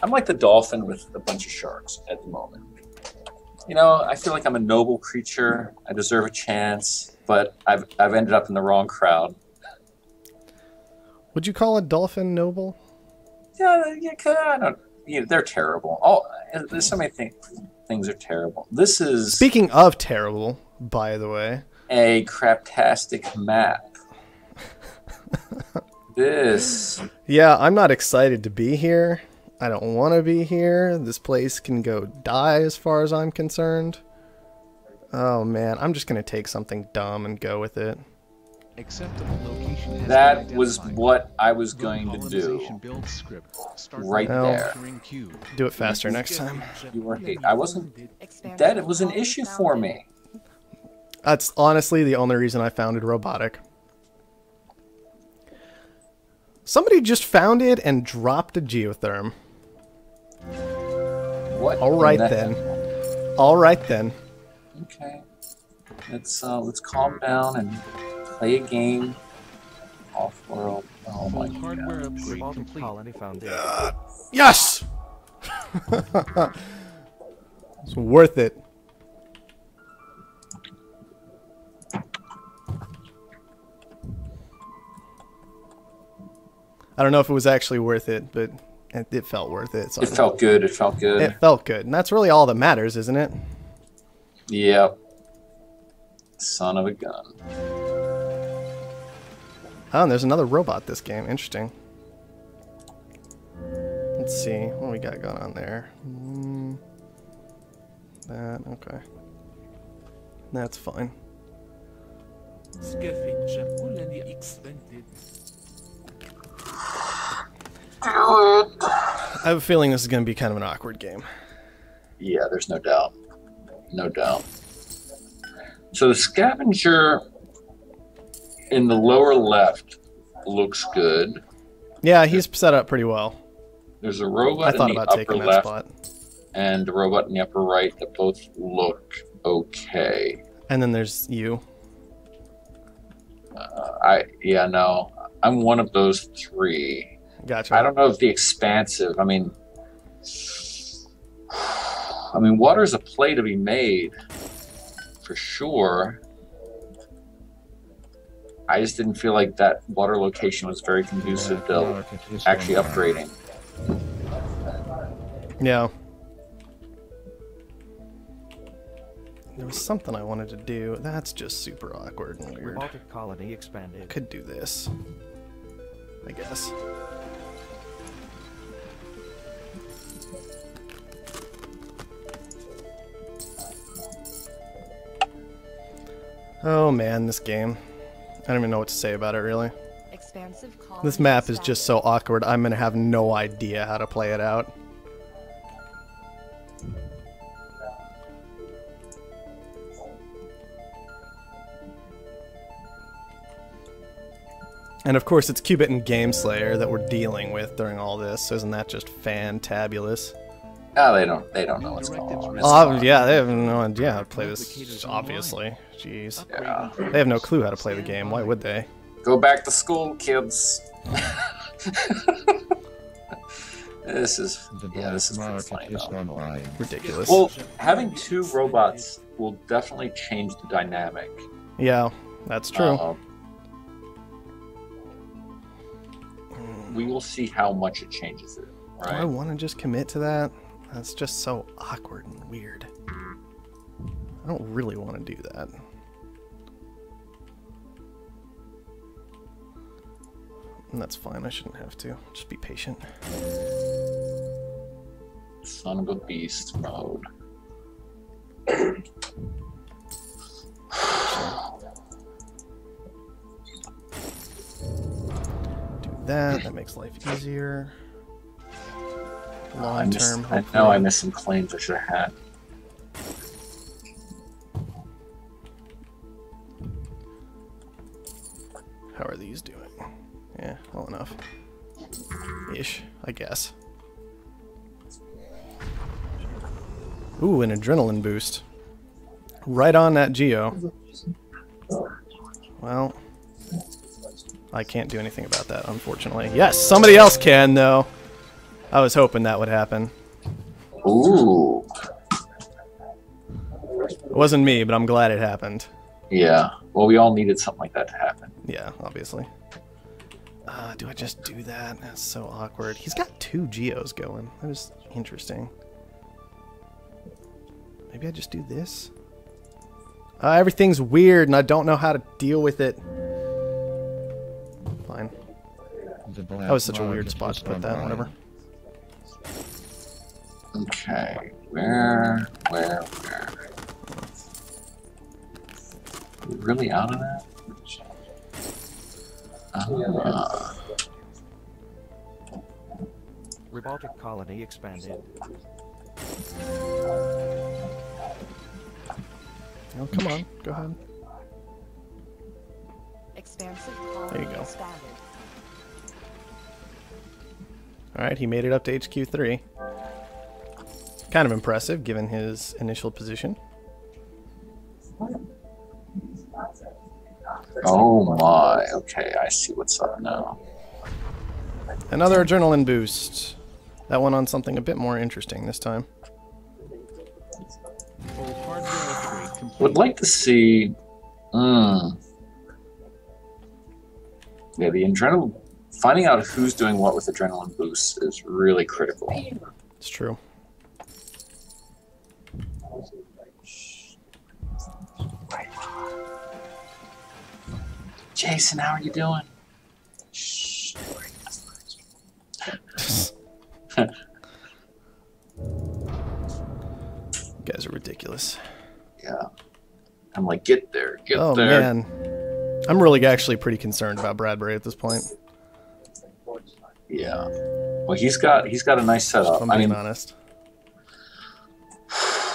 I'm like the dolphin with a bunch of sharks at the moment. You know, I feel like I'm a noble creature. I deserve a chance, but I've ended up in the wrong crowd. Would you call a dolphin noble? Yeah, I don't. You know, they're terrible. Oh, there's so many things are terrible. This is Speaking of terrible, by the way, a craptastic map. This. Yeah, I'm not excited to be here. I don't want to be here. This place can go die as far as I'm concerned. Oh man, I'm just going to take something dumb and go with it. Acceptable location has That been was identified. what I was going to do. Colonization build script. Start Right Well, there. entering queue. Do it faster next time. You were hate. I wasn't. That was an issue for me. That's honestly the only reason I founded Robotic. Somebody just found it and dropped a geotherm. What? All right then. All right then. Okay. Let's calm down and play a game. Offworld. Oh my Hardware god. upgrade Robotic complete. colony foundation. Yes! It's worth it. I don't know if it was actually worth it, but it felt worth it. So It felt good. It felt good. It felt good. And that's really all that matters, isn't it? Yep. Son of a gun. Oh, and there's another robot this game. Interesting. Let's see what we got going on there. That, okay. That's fine. Scavenger colony expanded. I have a feeling this is going to be kind of an awkward game. Yeah, there's no doubt. No doubt. So the scavenger in the lower left looks good. Yeah, he's set up pretty well. There's a I robot thought in the about upper taking that left spot. and a robot in the upper right that both look okay. And then there's you. No. I'm one of those three. Gotcha. I don't know if the expansive, I mean, water's a play to be made, for sure. I just didn't feel like that water location was very conducive to actually upgrading. Yeah. There was something I wanted to do. That's just super awkward and weird. Robotic colony expanded. Could do this, I guess. Oh man, this game. I don't even know what to say about it, really. This map is just so awkward, I'm gonna have no idea how to play it out. And of course, it's Qubit and Gameslayer that we're dealing with during all this, so isn't that just fantabulous? Oh, they don't know what's going on. It's Oh, fine. yeah, they have no idea how to play this, obviously. Jeez. Yeah. They have no clue how to play the game, why would they? Go back to school, kids. This is pretty funny, though. Ridiculous. Well, having two robots will definitely change the dynamic. Yeah, that's true. We will see how much it changes it, Do I right? want to just commit to that? That's just so awkward and weird. I don't really want to do that. And that's fine, I shouldn't have to. Just be patient. Son of a beast mode. Do that, that makes life easier. I Long term, know I missed some claims I should have had. How are these doing? Yeah, well enough. Ish, I guess. Ooh, an adrenaline boost. Right on that Geo. Well, I can't do anything about that, unfortunately. Yes, somebody else can, though. I was hoping that would happen. Ooh. It wasn't me, but I'm glad it happened. Yeah. Well, we all needed something like that to happen. Yeah, obviously. Do I just do that? That's so awkward. He's got 2 geos going. That is interesting. Maybe I just do this? Everything's weird, and I don't know how to deal with it. Fine. That was such a weird spot to put that. Whatever. Okay. Where? We really out of that? Robotic colony expanded. Oh, come on. Go ahead. Expansive There you colony go. expanded. Alright, he made it up to HQ3. Kind of impressive, given his initial position. Oh my. Okay, I see what's up now. Another adrenaline boost. That one on something a bit more interesting this time. Full hardware upgrade complete. Would like to see. Yeah, the adrenaline. Finding out who's doing what with adrenaline boosts is really critical. It's true. Jason, how are you doing? You guys are ridiculous. Yeah. I'm like, get there, get Oh, there. man. I'm really actually pretty concerned about Bradbury at this point. Yeah. Well, he's got a nice setup. If I'm I being mean, honest.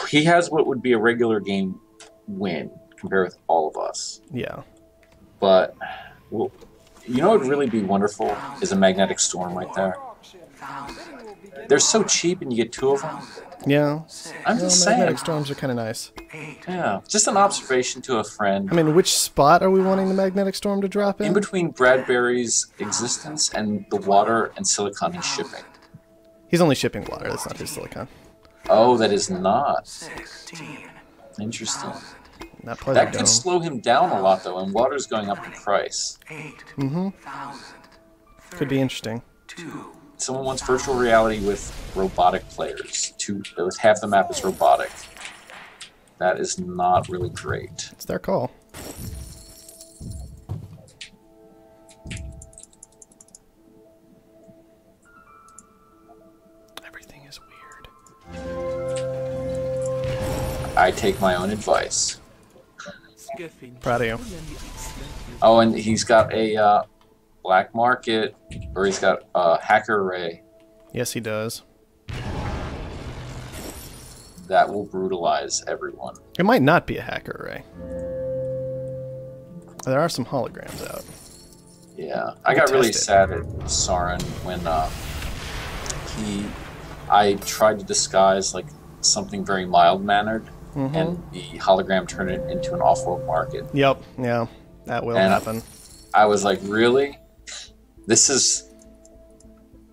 he has what would be a regular game win compared with all of us. Yeah. But, well, you know what would really be wonderful is a magnetic storm right there. They're so cheap and you get 2 of them. Yeah. I'm Well, just magnetic saying. storms are kind of nice. Yeah. Just an observation to a friend. I mean, which spot are we wanting the magnetic storm to drop in? In between Bradbury's existence and the water and silicon he's shipping. He's only shipping water. That's not his silicon. Oh, that is not. Interesting. Not pleasure That dome. could slow him down a lot, though, and water's going up in price. Mm-hmm. Could be interesting. Someone wants virtual reality with robotic players. With half the map is robotic. That is not really great. It's their call. Everything is weird. I take my own advice. Proud of you. Oh, and he's got a black market, or he's got a hacker array Yes, he does. that will brutalize everyone. It might not be a hacker array. There are some holograms out. Yeah, I got really test it. sad at Soren when I tried to disguise like something very mild-mannered, and the hologram turned it into an Offworld market. Yep, yeah, that will And happen. I was like, really? This is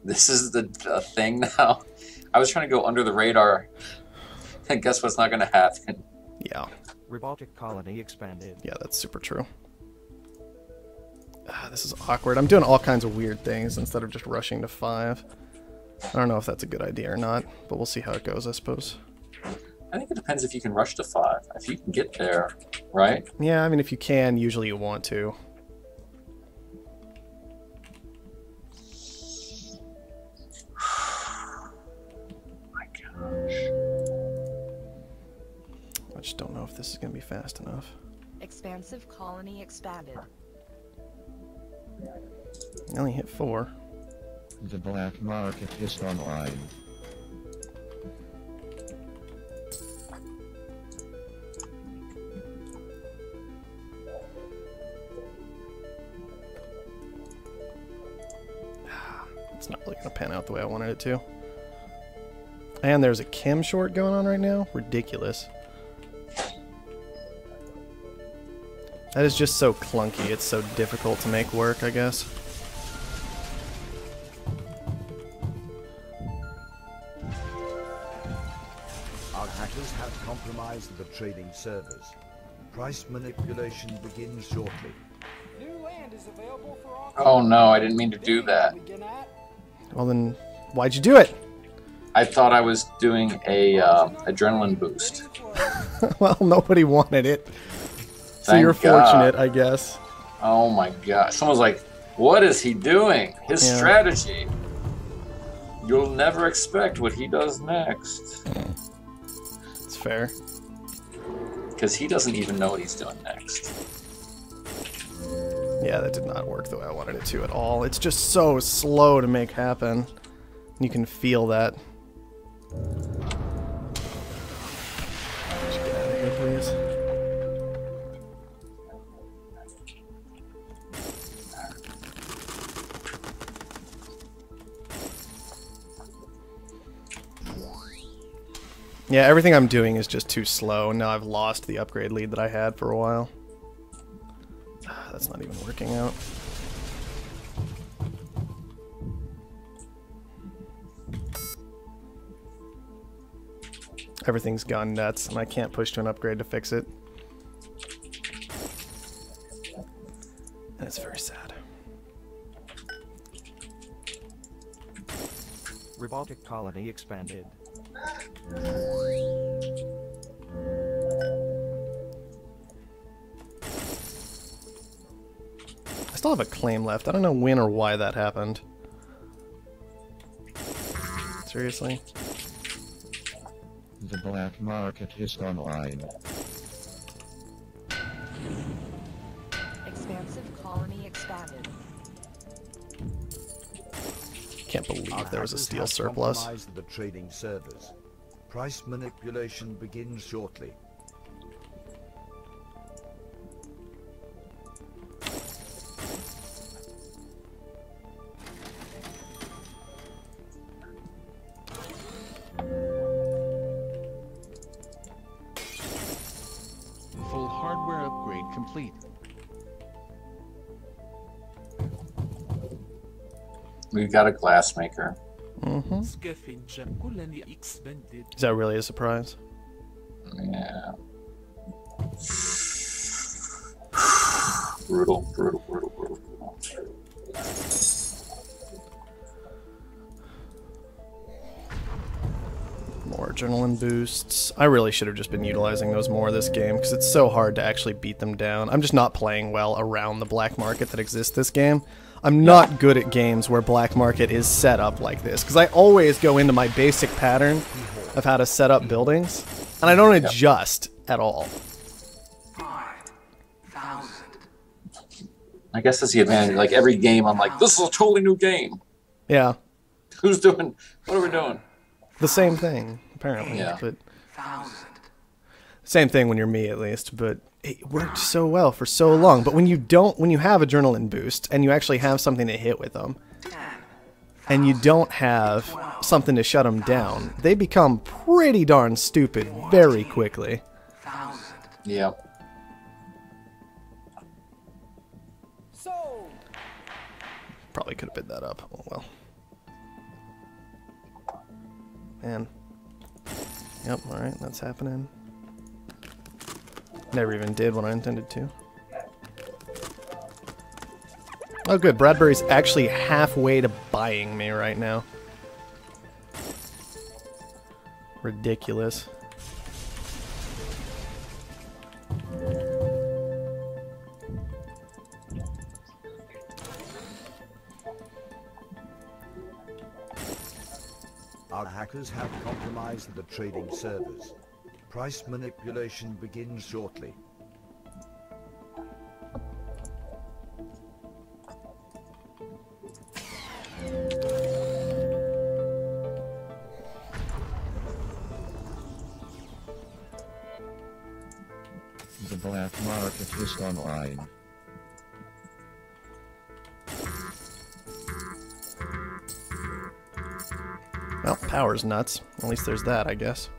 the thing now? I was trying to go under the radar, and guess what's not going to happen? Yeah, Robotic colony expanded. yeah, that's super true. This is awkward. I'm doing all kinds of weird things instead of just rushing to 5. I don't know if that's a good idea or not, but we'll see how it goes, I suppose. I think it depends if you can rush to 5. If you can get there, right? Yeah, I mean, if you can, usually you want to. My gosh. I just don't know if this is going to be fast enough. Expansive colony expanded. I only hit 4. The black market is online. It's not really going to pan out the way I wanted it to. And there's a chem short going on right now. Ridiculous. That is just so clunky. It's so difficult to make work, I guess. Our hackers have compromised the trading servers. Price manipulation begins shortly. New land is available for auction. Oh no, I didn't mean to do that. Well then, why'd you do it? I thought I was doing a adrenaline boost. Well, nobody wanted it. So Thank you're God. fortunate, I guess. Oh my gosh. Someone's like, what is he doing? His Yeah. strategy. You'll never expect what he does next. It's fair. Because he doesn't even know what he's doing next. Yeah, that did not work the way I wanted it to at all. It's just so slow to make happen. You can feel that. Just get out of here, please. Yeah, everything I'm doing is just too slow, and now I've lost the upgrade lead that I had for a while. That's not even working out. Everything's gone nuts, and I can't push to an upgrade to fix it. And it's very sad. Robotic colony expanded. I still have a claim left. I don't know when or why that happened. Seriously? The black market is online. Expansive colony expanded. Can't believe Our there was a hackers steel have surplus. compromised the trading servers. Price manipulation begins shortly. Full hardware upgrade complete. We've got a glass maker. Mm-hmm. Scavenger colony expanded. Is that really a surprise? Yeah. Brutal, brutal, brutal, brutal, brutal. More adrenaline boosts. I really should have just been utilizing those more this game, because it's so hard to actually beat them down. I'm just not playing well around the black market that exists this game. I'm not good at games where black market is set up like this, because I always go into my basic pattern of how to set up buildings, and I don't adjust at all. 5,000. I guess that's the advantage. Like every game, I'm like, this is a totally new game. Yeah, Who's doing? What are we doing? the same thing, apparently. Yeah. But 1,000. same thing when you're me, at least. But it worked so well for so long. But when you don't, when you have adrenaline boost and you actually have something to hit with them, 10. and you don't have something to shut them down, they become pretty darn stupid very quickly. 1,000. Yeah. So, Probably could have bid that up. Oh well. Man. Yep, alright, that's happening. Never even did what I intended to. Oh good, Bradbury's actually halfway to buying me right now. Ridiculous. Our hackers have compromised the trading servers. Price manipulation begins shortly. The black market is online. Well, power's nuts. At least there's that, I guess.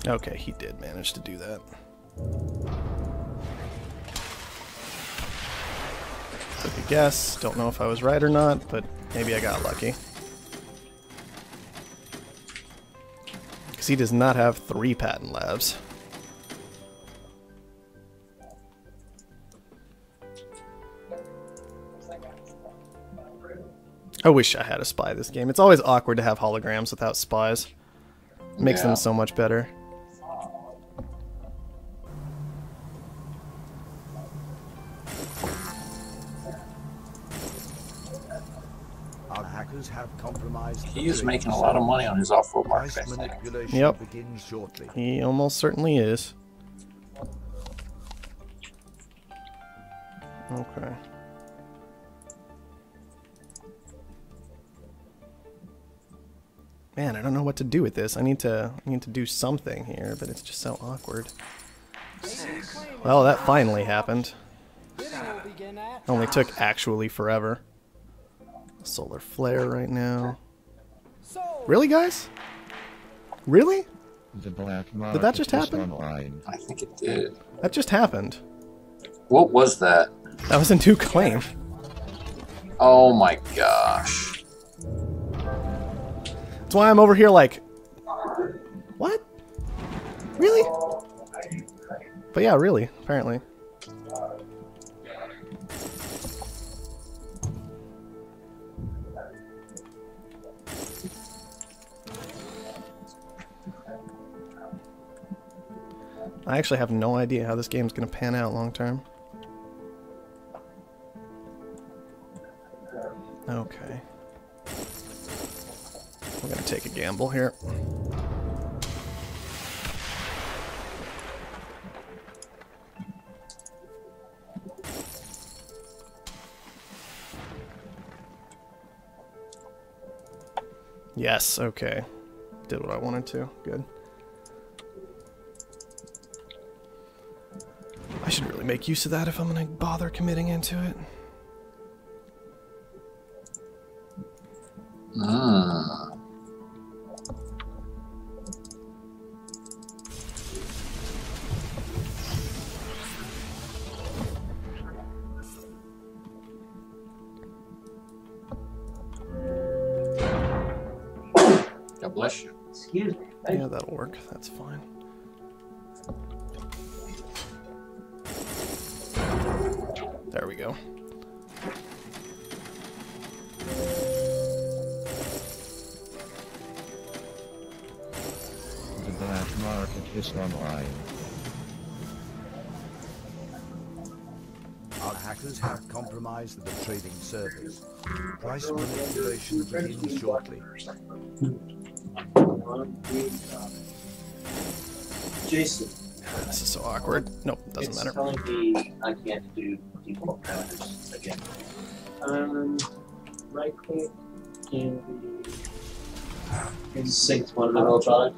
Okay, he did manage to do that. Took a guess. Don't know if I was right or not, but maybe I got lucky. Because he does not have 3 patent labs. I wish I had a spy this game. It's always awkward to have holograms without spies. Makes them so much better. Our hackers have compromised. He is making a lot of money on his off-road market, I Price think. manipulation Yep. begins shortly. He almost certainly is. Okay. Man, I don't know what to do with this. I need to do something here, but it's just so awkward. Well, that finally happened. Bidding will begin at Only took actually forever. Solar flare right now. sold. Really, guys? Really? The black market Did that just is happen? online. I think it did. That just happened. What was that? That was a new claim. Oh my gosh. That's why I'm over here like, what? Really? But yeah, really, apparently. I actually have no idea how this game's going to pan out long term. Okay. We're going to take a gamble here. Yes, okay. Did what I wanted to. Good. I should really make use of that if I'm going to bother committing into it. God bless you. Excuse me. Yeah, that'll work. That's fine. There we go. The black market is online. Our hackers have compromised the trading servers. Price manipulation begins shortly. Jason, This is so awkward. Nope, doesn't it's matter. telling me I can't do default counters again. Right click in the sync one of the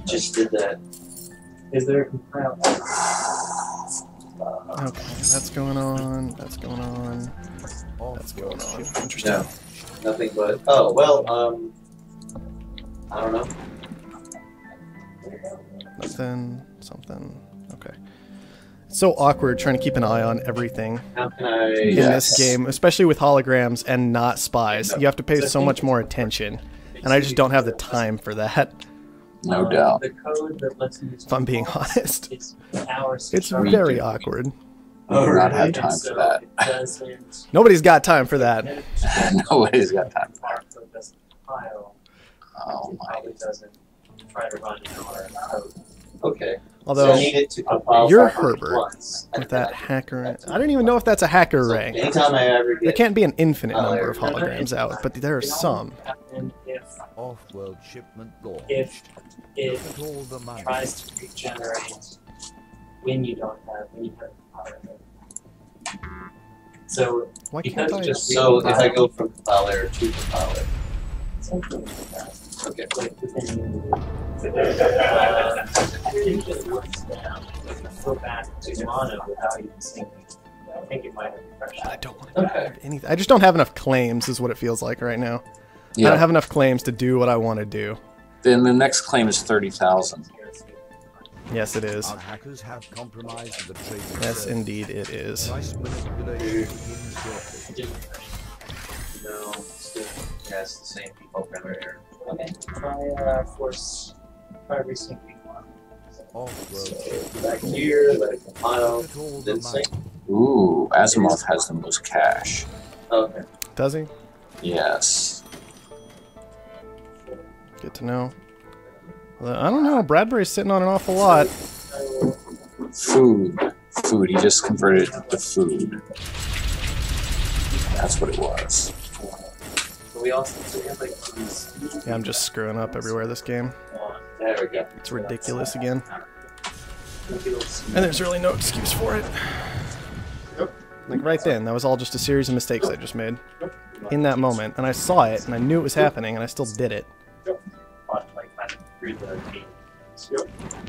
just did that. Is there a compile? Okay, that's going on. That's going on. That's going on. Interesting. No, nothing but. Oh well, I don't know. Nothing. Something. Okay. It's so awkward trying to keep an eye on everything How can I? in this game, especially with holograms and not spies. You have to pay so much more attention, and I just don't have the time for that. No doubt. The code that lets me. If I'm being honest, It's hours. it's very awkward. I do not have time for that. that. Nobody's got time for that. Nobody's got time. Barcode doesn't compile. Oh It my. probably doesn't try to run in our code. Okay. Although so I need it to compile you're 500 Herbert once, and with that then hacker, I don't even know if that's a hacker so ring. anytime I ever There get can't be an infinite number of holograms out, but there are some. and if Off-world shipment launched. if it Look at all the money. tries to regenerate when you don't have power. So Why because can't I? just so if I go from compiler to compiler, something like that. Okay. Like within I think it works now. If you go back to mono without even syncing, I think it might have refreshed. I don't want to have anything. I just don't have enough claims, is what it feels like right now. I Yeah. don't have enough claims to do what I want to do. Then the next claim is 30,000. Yes, it is. Our hackers have compromised the trading Yes, servers. indeed, it is. Price manipulation begins shortly. No, still, yeah, it's the same people over here. Okay, try resyncing one. Offworld. Back here, let it come out. Look at all the Then money. sync. Ooh, Asimov has the most cash. Okay. Does he? Yes. Good to know. Although, I don't know. Bradbury's sitting on an awful lot. Food. Food. He just converted it to food. That's what it was. But we also so we have like these. Yeah, I'm just screwing up everywhere this game. There we go. It's ridiculous again. Ridiculous. And there's really no excuse for it. Like right then, that was all just a series of mistakes I just made. In that moment. And I saw it, and I knew it was happening, and I still did it. Like kind of through the team.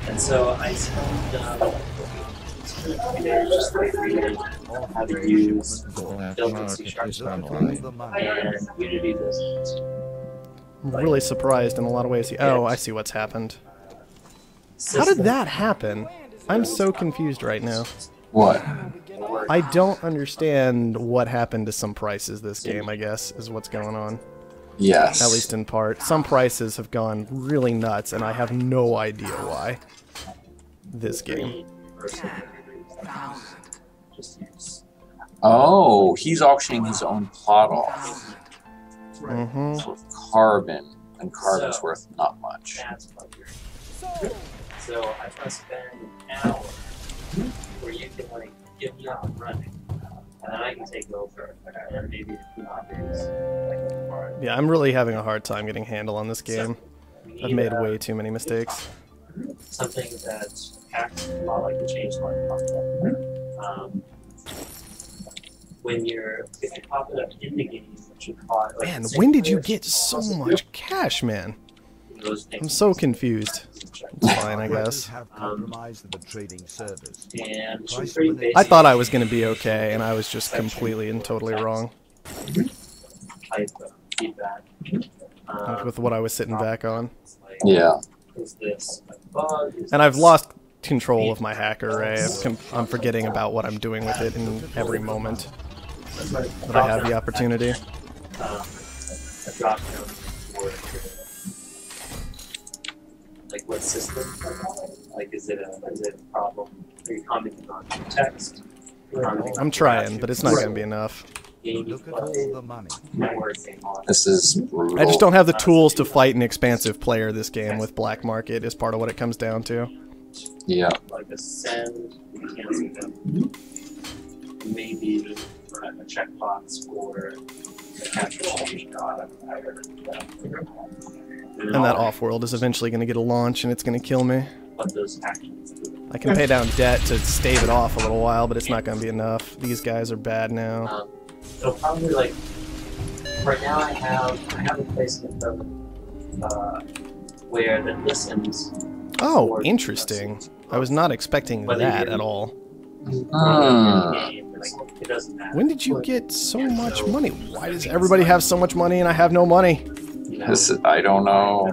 And so I spent just like reading how to use The black built-in C# market is stuff online. The money. and Unity business. I'm really surprised in a lot of ways. Oh, I see what's happened. How did that happen? I'm so confused right now. What? I don't understand what happened to some prices this game, I guess, is what's going on. Yes. At least in part. Some prices have gone really nuts, and I have no idea why. This game. Oh, he's auctioning his own plot off Mm-hmm. for carbon, and carbon's worth not much. That's pleasure. So I try to spend an hour where you can like get me up and running, and then I can take over, and maybe a few more days. Yeah, I'm really having a hard time getting a handle on this game. We I've need, made way too many mistakes. something that acts a lot like the changeling concept. When if you pop it up in the game, it should cause, like, Man, the when same did you players get so much cash, man? those things. I'm so confused. It's fine, I Hackers guess. have compromised the trading servers. And Price it's pretty basic I thought I was going to be okay, and I was just completely and totally wrong type of feedback. with what I was sitting back on. Like, Yeah. is this a bug? Is And I've this- lost control of my hack array. I'm forgetting about what I'm doing with it in every moment that I have the opportunity. A drop down for like what system? Like is it a problem? Are you commenting on text? I'm trying, but it's not going to be enough. Look at all the money. This is brutal. I just don't have the tools to fight an expansive player this game with Black Market is part of what it comes down to. Yeah. Like a send, you can't see them. Maybe a checkbox or a capture station. And that Offworld is eventually going to get a launch, and it's going to kill me. What those actions do. I can pay down debt to stave it off a little while, but it's not going to be enough. These guys are bad now. So probably like right now I have a placement of where that listens. Oh, interesting. I was not expecting that at all. It doesn't matter. When did you get so much money? Why does everybody have so much money and I have no money? I don't know.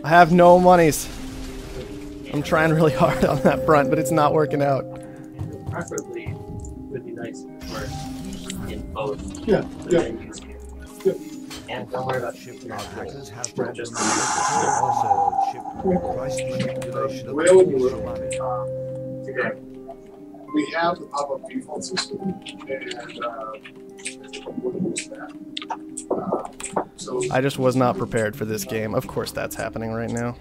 I have no monies. I'm trying really hard on that front, but it's not working out. Preferably, it would be nice if it worked in both Yeah, the yeah. menus here. And don't worry about shipping Our out hackers have We're just compromised the server. Price manipulation of Where would the you money. Okay. We have the pop-up default system, and what is that? So I just was not prepared for this game. Of course that's happening right now.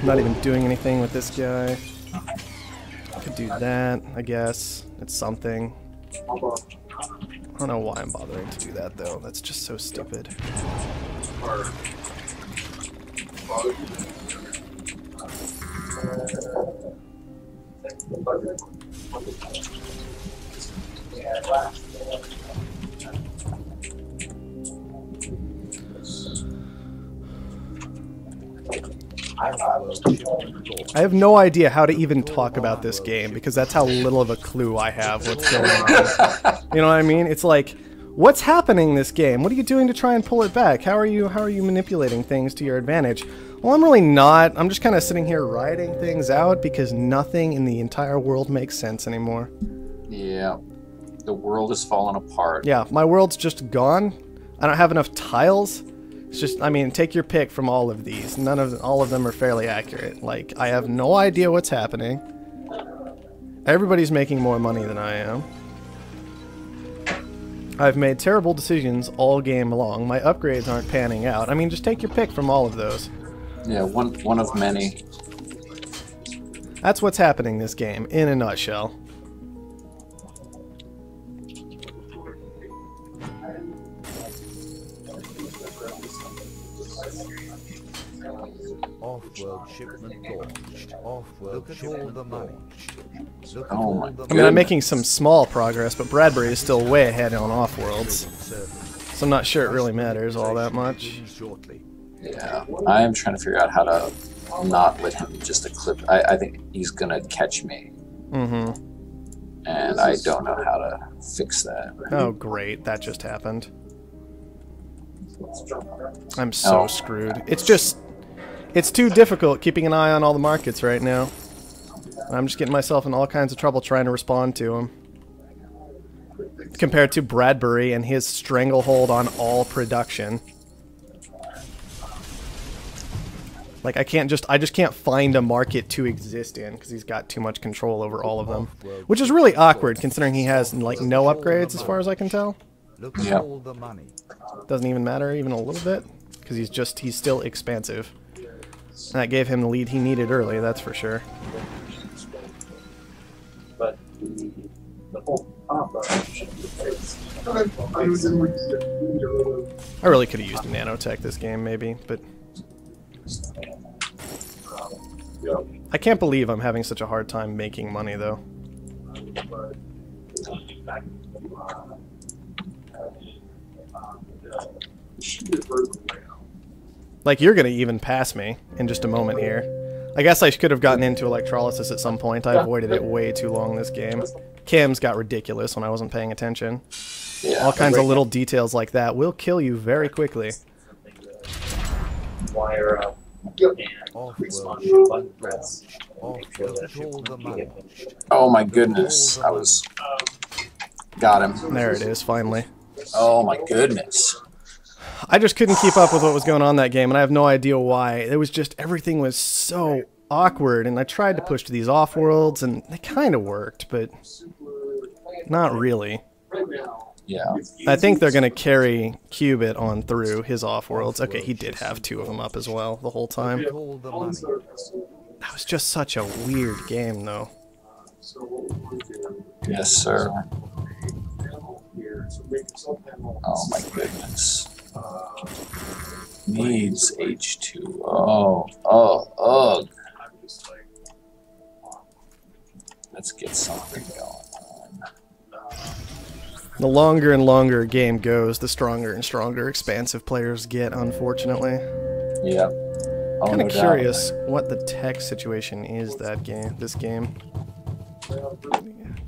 I'm not even doing anything with this guy. I could do that, I guess. It's something. I don't know why I'm bothering to do that, though. That's just so stupid. I have no idea how to even talk about this game because that's how little of a clue I have what's going on. You know what I mean? It's like, What's happening this game? What are you doing to try and pull it back? How are you manipulating things to your advantage? Well, I'm really not. I'm just kind of sitting here writing things out because nothing in the entire world makes sense anymore. Yeah. The world is falling apart. Yeah, my world's just gone. I don't have enough tiles. It's just, I mean, take your pick from all of these. All of them are fairly accurate. Like, I have no idea what's happening. Everybody's making more money than I am. I've made terrible decisions all game long. My upgrades aren't panning out. I mean, just take your pick from all of those. Yeah, one of many. That's what's happening this game, in a nutshell. Offworld shipment launched. Offworld shipment launched. Look at Oh all my the I mean, I'm making some small progress, but Bradbury is still way ahead on Offworlds. So I'm not sure it really matters all that much. shortly. Yeah, I am trying to figure out how to not let him just eclipse. I think he's gonna catch me. Mm-hmm. And I don't know how to fix that. Oh, great. That just happened. I'm so screwed. It's just... It's too difficult keeping an eye on all the markets right now. I'm just getting myself in all kinds of trouble trying to respond to them. Compared to Bradbury and his stranglehold on all production. Like, I just can't find a market to exist in because he's got too much control over all of them. Which is really awkward considering he has, like, no upgrades as far as I can tell. Yeah. Doesn't even matter even a little bit because he's still expansive. And that gave him the lead he needed early, that's for sure. But the whole I really could have used nanotech this game, maybe, but... I can't believe I'm having such a hard time making money, though. Like, you're gonna even pass me in just a moment here. I guess I could have gotten into electrolysis at some point. I avoided it way too long this game. Chems got ridiculous when I wasn't paying attention. Yeah. All kinds of little details like that will kill you very quickly. wire up and respawn button press. Oh my goodness, I was... Got him. There it is, finally. Oh my goodness. I just couldn't keep up with what was going on in that game, and I have no idea why. It was just, everything was so awkward, and I tried to push to these off-worlds, and they kind of worked, but not really. Yeah. I think they're going to carry Cubit on through his off-worlds. Okay, he did have two of them up as well the whole time. That was just such a weird game, though. Yes, sir. Oh my goodness. Needs H2. Ugh. Let's get something going on. The longer and longer a game goes, the stronger and stronger expansive players get, unfortunately. Yep. Oh, Kind of no doubt. curious what the tech situation is this game.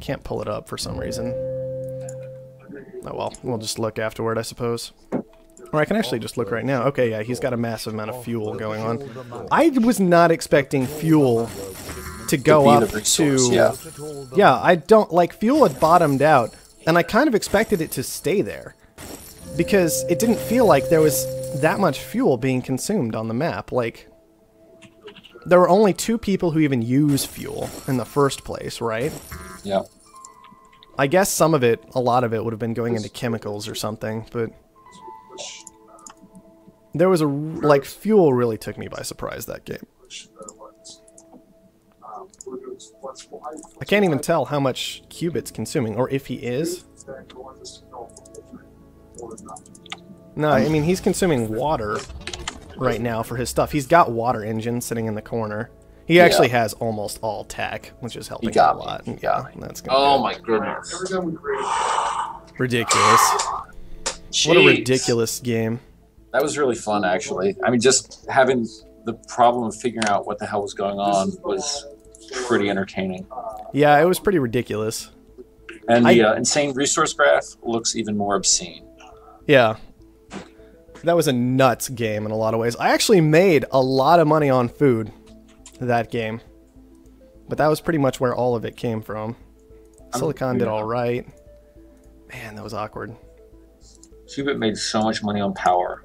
Can't pull it up for some reason. Oh well, we'll just look afterward, I suppose. Or I can actually just look right now. Okay, yeah, he's got a massive amount of fuel going on. I was not expecting fuel to go up to... Yeah, I don't... Like, fuel had bottomed out, and I kind of expected it to stay there. Because it didn't feel like there was that much fuel being consumed on the map. Like, there were only 2 people who even use fuel in the first place, right? Yeah. I guess some of it, a lot of it, would have been going into chemicals or something, but... There was a... Like, fuel really took me by surprise, that game. I can't even tell how much Cubit's consuming, or if he is. No, I mean, he's consuming water right now for his stuff. He's got water engines sitting in the corner. He actually has almost all tech, which is helping a lot. Yeah, that's gonna Oh my goodness. ridiculous. What a ridiculous game. That was really fun, actually. I mean, just having the problem of figuring out what the hell was going on was pretty entertaining. Yeah, it was pretty ridiculous. And the insane resource graph looks even more obscene. Yeah. That was a nuts game in a lot of ways. I actually made a lot of money on food that game. But that was pretty much where all of it came from. Silicon did all right. Man, that was awkward. Qubit made so much money on power.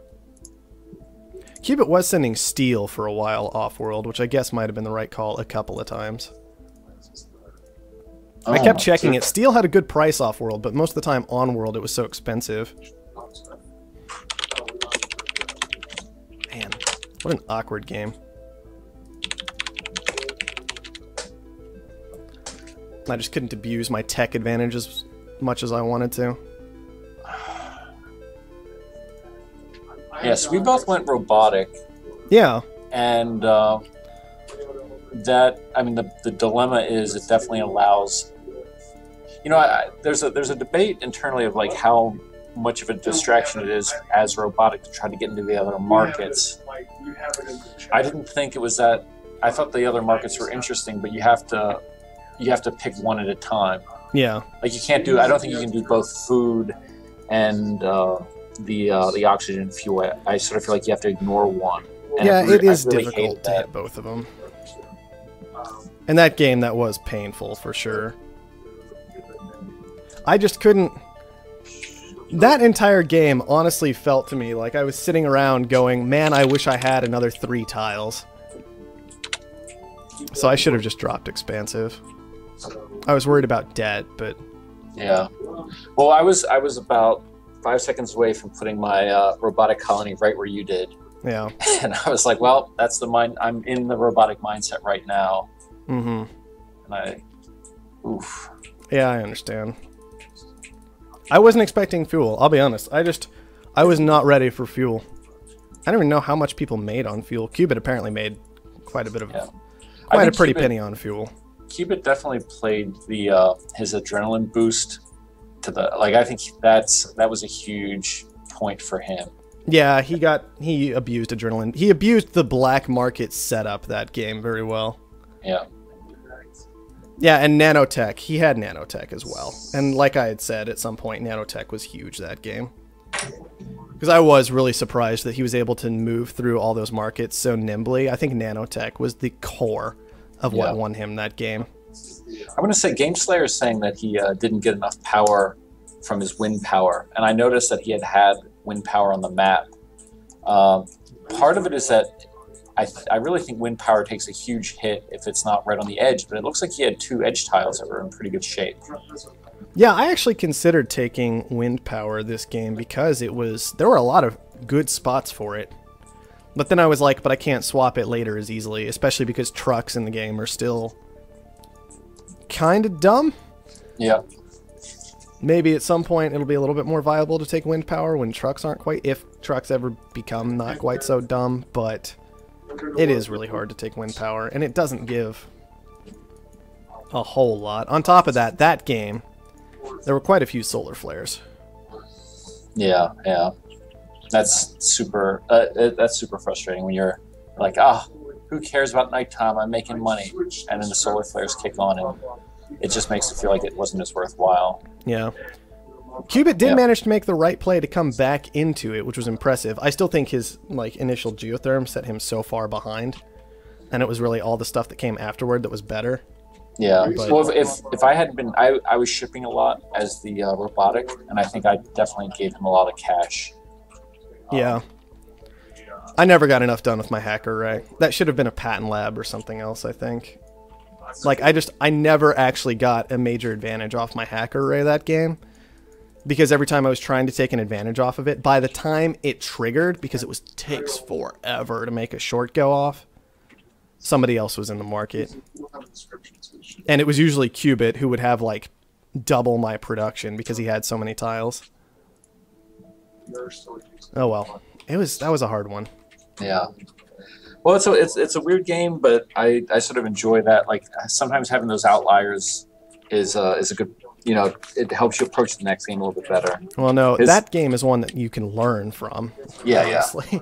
Qubit was sending steel for a while off-world, which I guess might have been the right call a couple of times. I kept checking it. Steel had a good price off-world, but most of the time on-world it was so expensive. Man, what an awkward game. I just couldn't abuse my tech advantage as much as I wanted to. Yes, we both went robotic. Yeah. And that, I mean, the dilemma is it definitely allows... You know, there's a debate internally of like how much of a distraction it is as robotic to try to get into the other markets. I didn't think it was that. I thought the other markets were interesting, but you have to pick one at a time. Yeah. Like you can't do. I don't think you can do both food and the oxygen fuel. I sort of feel like you have to ignore one. And yeah, it is really difficult to hit both of them. And that game, that was painful for sure. I just couldn't... That entire game honestly felt to me like I was sitting around going, man, I wish I had another 3 tiles. So I should have just dropped expansive. I was worried about debt, but... Yeah. Well, I was about 5 seconds away from putting my robotic colony right where you did. Yeah. And I was like, well, that's the mind. I'm in the robotic mindset right now. Mm-hmm. And oof. Yeah, I understand. I wasn't expecting fuel, I'll be honest. I was not ready for fuel. I don't even know how much people made on fuel. Qubit apparently made quite a bit of... Yeah. Quite a pretty penny on fuel. Qubit definitely played the his adrenaline boost to the... Like, I think that was a huge point for him. Yeah, he abused adrenaline. He abused the black market setup that game very well. Yeah. Yeah, and nanotech. He had nanotech as well. And like I had said, at some point, nanotech was huge that game. Because I was really surprised that he was able to move through all those markets so nimbly. I think nanotech was the core of what won him that game. I'm going to say GameSlayer is saying that he didn't get enough power from his wind power. And I noticed that he had wind power on the map. Part of it is that I really think wind power takes a huge hit if it's not right on the edge, but it looks like he had 2 edge tiles that were in pretty good shape. Yeah, I actually considered taking wind power this game because there were a lot of good spots for it. But then I was like, but I can't swap it later as easily, especially because trucks in the game are still kind of dumb. Yeah. Maybe at some point it'll be a little bit more viable to take wind power when trucks aren't quite, if trucks ever become not quite so dumb, but it is really hard to take wind power, and it doesn't give a whole lot. On top of that, that game, there were quite a few solar flares. Yeah, yeah. That's super frustrating when you're like, who cares about nighttime? I'm making money. And then the solar flares kick on, and it just makes it feel like it wasn't as worthwhile. Yeah. Qubit did manage to make the right play to come back into it, which was impressive. I still think his initial geotherm set him so far behind, and it was really all the stuff that came afterward that was better. Yeah. But, well, if I had been, I was shipping a lot as the robotic, and I think I definitely gave him a lot of cash. Yeah. I never got enough done with my hacker array. That should have been a patent lab or something else, I think. Like, I never actually got a major advantage off my hacker array that game. Because every time I was trying to take an advantage off of it, by the time it triggered, because it takes forever to make a short go off, somebody else was in the market. And it was usually Qubit who would have, like, double my production because he had so many tiles. Oh well. That was a hard one. Yeah. Well, it's a weird game, but I sort of enjoy that. Like, sometimes having those outliers is a good... You know, it helps you approach the next game a little bit better. Well, no, that game is one that you can learn from. Yeah, honestly. yeah.